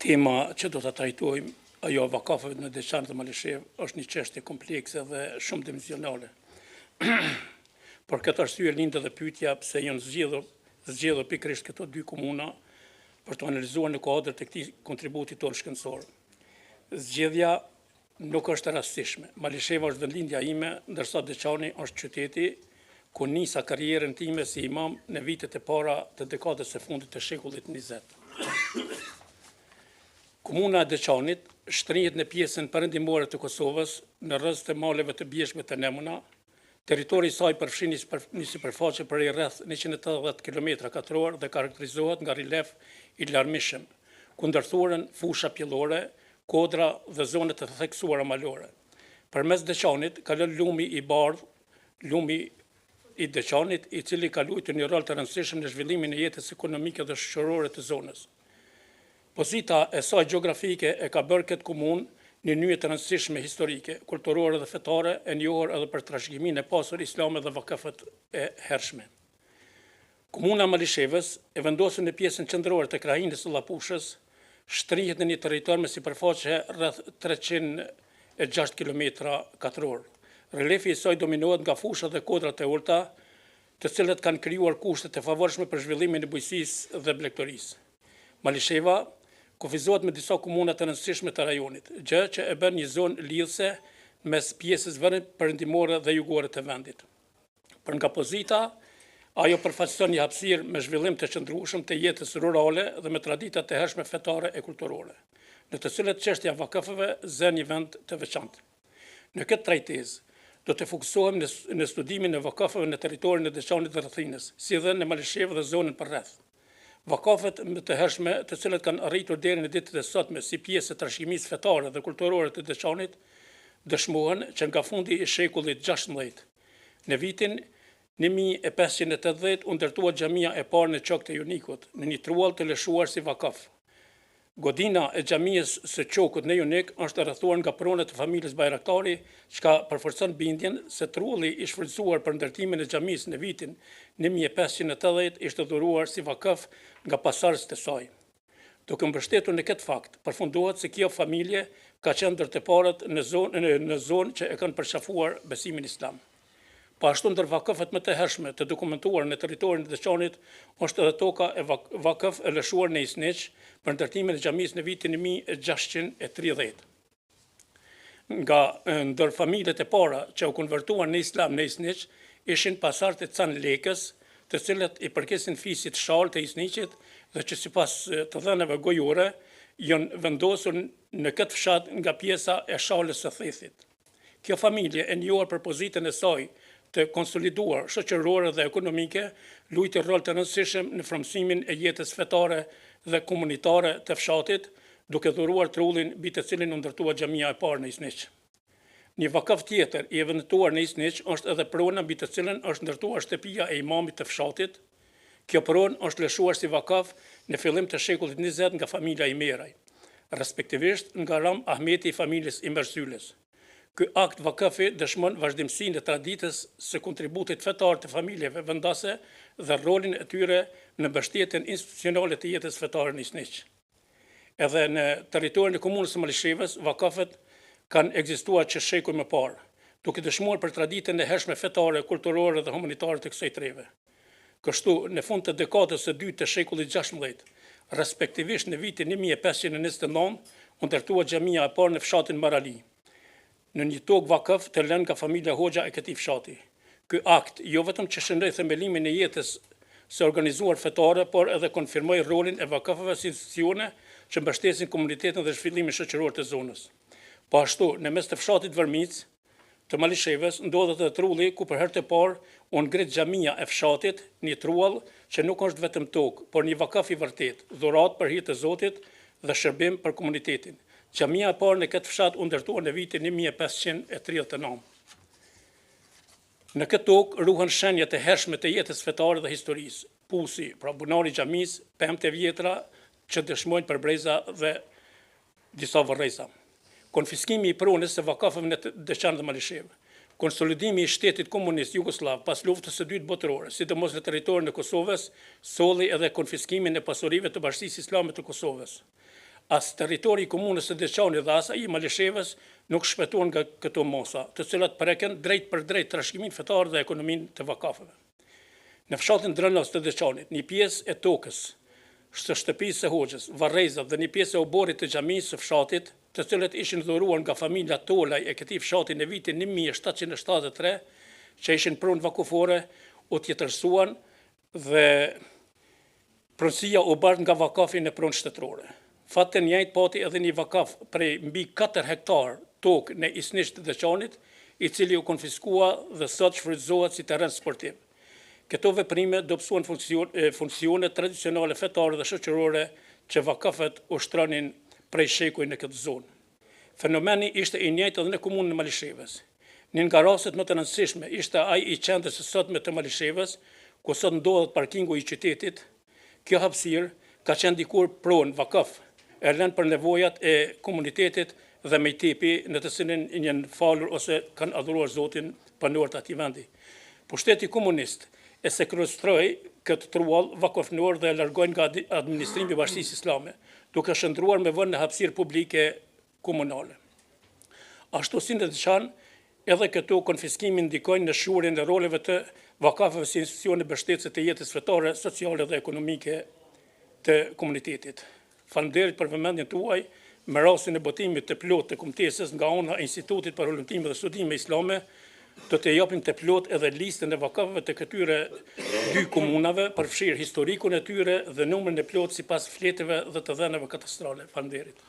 Tema që do të trajtojmë, ajo vakafeve në Deçan dhe Malishev, është një çështje komplekse dhe shumë dimensionale. Por këtë arsye lindë dhe pyetja pse janë zgjedhur pikërisht këto dy komuna për të analizuar në kuadër të këtij kontributi tonë shkencor. Zgjedhja nuk është e rastishme. Malisheva është vendlindja ime, ndërsa Deçani është qyteti ku nisa karrierën time si imam në vitet e para të dekadës së fundit të shekullit 20. Komuna e Deçanit shtrihet në pjesën perëndimore të Kosovës, në rreth të maleve të bjeshme të Nemuna. Territori i saj përfshin një sipërfaqe për rreth 180 km2 dhe karakterizohet nga rilef i larmishëm, ku ndërthuren fusha pjellore, kodra dhe zonet të theksuara malore. Përmes Deçanit kalon lumi i bardh, lumi i Deçanit, i cili ka luajtur një rol të rëndësishëm në zhvillimin e jetës ekonomike dhe shoqërore të zonës. Pozita e saj gjeografike e ka bërë këtë komunë një nyje të rëndësishme historike, kulturore dhe fetare, e njohur edhe për trashëgiminë e pasur islame dhe vakafet e hershme. Komuna e Malishevës, e vendosur në pjesën qendrore të krahinës së Llapushës, shtrihet në një territor me sipërfaqe rreth 306 km2. Relefi i saj dominohet nga fushat dhe kodrat e ulta, të cilat kanë krijuar kushte të favorshme për zhvillimin e bujqësisë dhe blegtorisë. Malisheva kufizohet me disa komuna të rëndësishme të rajonit, gjë që e bën një zonë lidhëse mes pjesës perëndimore dhe jugore të vendit. Për nga pozita, ajo përfaqëson një hapësirë me zhvillim të qëndrueshëm të jetës rurale dhe me tradita të hershme fetare e kulturore, në të cilat çështja e vakafeve zën një vend të veçantë. Në këtë trajtezë, do të fokusohem në studimin e vakafeve në territorin e Deçanit dhe rrethinës, si dhe në Malishevë dhe zonën përreth. Vakafet më të hershme, të cilat kanë arritur deri në ditët e sotme si pjesë e trashëgimisë fetare dhe kulturore të Deçanit, dëshmohen që nga fundi i shekullit 16. Në vitin 1580 u ndërtua xhamia e parë në Qok të Junikut, në një truall të lëshuar si vakaf. Godina e xhamisë së Qokut në Junik është rrethuar nga pronë të familjes Bajraktari, çka përforcon bindjen se trulli i shfrytzuar për ndërtimin e xhamisë në vitin 1580 ishte dhuruar si vakaf nga pasardhësit e saj. Duke mbështetur në këtë fakt, përfundohet se kjo familje ka qenë ndër të parët në zonë që e kanë përqafuar besimin islam. Ashtu ndër vakafet më të hershme të dokumentuar në territorin e Deçanit është edhe toka e vakaf e lëshuar në Isneq për ndërtimin e xhamisë në vitin 1630. Nga ndër familjet e para që u konvertuan në islam në Isneq ishin pasardhët e Can Lekës, të cilët i përkesin fisit Shall të Isneqit dhe që sipas të dhënave gojore janë vendosur në këtë fshat nga pjesa e Shallës së Thethit. Kjo familje e njohur për pozitën e saj të konsoliduar shoqërore dhe ekonomike, luajti rol të rëndësishëm në frymëzimin e jetës fetare dhe komunitare të fshatit, duke dhuruar trullin mbi të cilin u ndërtua xhamia e parë në Isneq. Një vakaf tjetër i eventuar në Isneq është edhe prona mbi të cilën është ndërtuar shtëpia e imamit të fshatit. Kjo pronë është lëshuar si vakaf në fillim të shekullit 20 nga familja Imeraj, respektivisht nga Ram Ahmeti i familjes Imersyles. Ky akt vakafi dëshmon vazhdimsinë e traditës së kontributit fetar të familjeve vendase dhe rolin e tyre në mbështetjen institucionale të jetës fetare në Isneq. Edhe në territorin e komunës së Malishevës, vakafet kanë ekzistuar që shekuj më parë, duke dëshmuar për traditën e hershme fetare, kulturore dhe humanitare të kësaj treve. Kështu, në fund të dekadës së dytë të shekullit 16, respektivisht në vitin 1529, u ndërtua xhamia e parë në fshatin Marali, në një tokë vakaf të lënë nga familja Hoxha e këtij fshati. Ky akt jo vetëm që shënoi themelimin e jetës së organizuar fetare, por edhe konfirmoi rolin e vakafeve si institucione që mbështesin komunitetin dhe zhvillimin shoqëror të zonës. Po ashtu, në mes të fshatit Vërmic të Malishevës ndodhet edhe trulli ku për herë të parë u ngrit xhamia e fshatit, një truall që nuk është vetëm tokë, por një vakaf i vërtet, dhuratë për hir të Zotit dhe shërbim për komunitetin. Xhamia e parë në këtë fshat u ndërtua në vitin 1539. Në këtë tokë ruhen shenjat e hershme të jetës fetare dhe historisë, pusi, pra bunari i xhamisë, pemt e vjetra që dëshmojnë për breza dhe disa varreza. Konfiskimi i pronës së vakafeve në Deçan dhe Malishevë, konsolidimi i shtetit komunist Jugosllav pas luftës së dytë botërore, sidomos në territorin e Kosovës, solli edhe konfiskimin e pasurive të Bashkisë Islame të Kosovës. as territori i komunës së Deçanit dhe as ai i Malishevës nuk shpëtohen nga këto mosa, të cilat preken drejt për drejt trashëgimin fetar dhe ekonominë të vakafeve. Në fshatin Drënos të Deçanit, një pjesë e tokës së shtëpisë së Hoxhës, varrezat dhe një pjesë e oborit të xhamisë së fshatit, të cilët ishin dhuruar nga familja Tolaj e këtij fshati në vitin 1773, që ishin pronë vakufore, u tjetërsuan dhe pronësia u bart nga vakafi në pronë shtetërore. Fatë të njëjtë pati edhe një vakaf prej mbi 4 hektar tokë në Isnisht të Deçanit, i cili u konfiskua dhe sot shfrytëzohet si terren sportiv. Këto veprime dobësuan funksione tradicionale fetare dhe shoqërore që vakafet ushtronin prej shekuj në këtë zonë. Fenomeni ishte i njëjtë edhe në komunën e Malishevës. Një nga rastet më të rëndësishme ishte ai i qendrës së sotme të Malishevës, ku sot ndodhet parkingu i qytetit. Kjo hapësirë ka qenë dikur pronë vakaf, e lënë për nevojat e komunitetit dhe me tipi në të cilin janë falur ose kanë adhuruar Zotin banorët atij vendi. Pushteti komunist e sekwestroi këtë truall vakofnor dhe e largoi nga administrimi i Bashkisë Islame, duke shndruar me vënë në hapësirë publike komunale. Ashtu si në Deçan, edhe këto konfiskimi ndikojnë në shurjen e roleve të vakafeve si institucione mbështetëse të jetës fetare, sociale dhe ekonomike të komunitetit. Faleminderit për vëmendjen tuaj me rastin e botimit të plotë të kumtesës nga ana e Institutit për Ulëmtime dhe Studime Islame. Do të japim të plot edhe listën e vakafeve të këtyre 2 komunave, përfshirë historikun e tyre dhe numrin e plot sipas fletëve dhe të dhënave katastrale. Faleminderit.